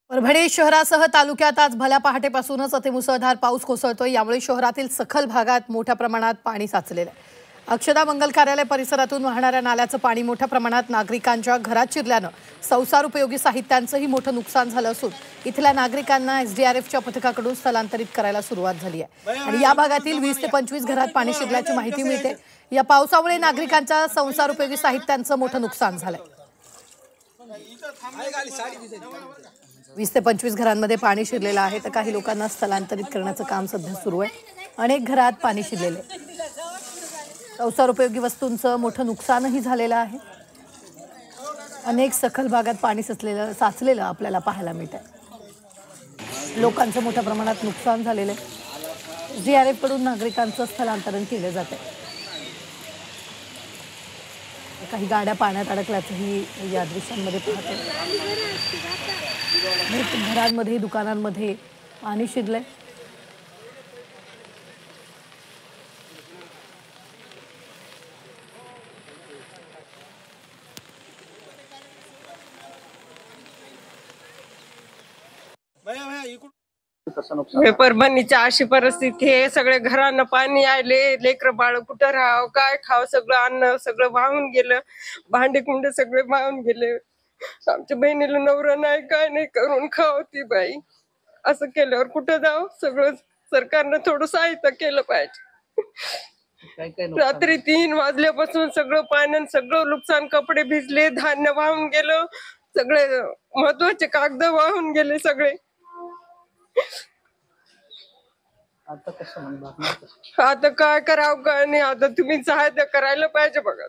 परभणी शहरासह तालुक्यात आज भल्या पहाटेपासूनच अतिमुसळधार पाऊस कोसळतोय। यामुळे शहरातील सखल भागात मोठ्या प्रमाणात पाणी साचलेलं आहे। अक्षदा मंगल कार्यालय परिसरातून वाहणाऱ्या नाल्याचं पाणी मोठ्या प्रमाणात नागरिकांच्या घरात शिरल्यानं संसार उपयोगी साहित्यांचंही मोठं नुकसान झालं असून इथल्या नागरिकांना एसडीआरएफच्या पथकाकडून स्थलांतरित करायला सुरुवात झाली आहे। आणि या भागातील 20 ते 25 घरात पाणी शिरल्याची माहिती मिळते। या पावसामुळे नागरिकांच्या संसार उपयोगी साहित्यांचं मोठं नुकसान झालंय। 20 ते 25 घरांमध्ये पाणी शिरलेलं आहे, तर काही लोकांना स्थलांतरित करण्याचं काम सध्या सुरू आहे। अनेक घरात पाणी शिरलेले आहे। संसार उपयोगी वस्तूंचं मोठं नुकसानही झालेलं आहे। अनेक सखल भागात पाणी साचलेलं आपल्याला पाहायला मिळतंय। लोकांचं मोठ्या प्रमाणात नुकसान झालेलं आहे। एसडीआरएफ कडून नागरिकांचं स्थलांतरण केलं जातंय। काही गाड्या पाण्यात अडकल्याचंही या दृश्यांमध्ये पाहतोय। घरांमध्ये दुकानांमध्ये पाणी शिरलंय। परभणीची अशी परिस्थिती आहे। सगळे घरांना पाणी आले, लेकर बाळ कुठं राहावं काय खावं, सगळं अन्न सगळं वाहून गेलं, भांडे कुंडे सगळे वाहून गेले। आमच्या बहिणीला नवरा नाही काय नाही, करून खाव ती बाई। असं केल्यावर कुठं जावं? सगळं सरकारनं थोडं सहायता केलं पाहिजे। रात्री 3 वाजल्यापासून सगळं पाण्यानं सगळं नुकसान, कपडे भिजले, धान्य वाहून गेलं, सगळे महत्वाचे कागद वाहून गेले सगळे। आता काय करावं काय नाही, आता तुम्ही सहायता करायला पाहिजे बघा।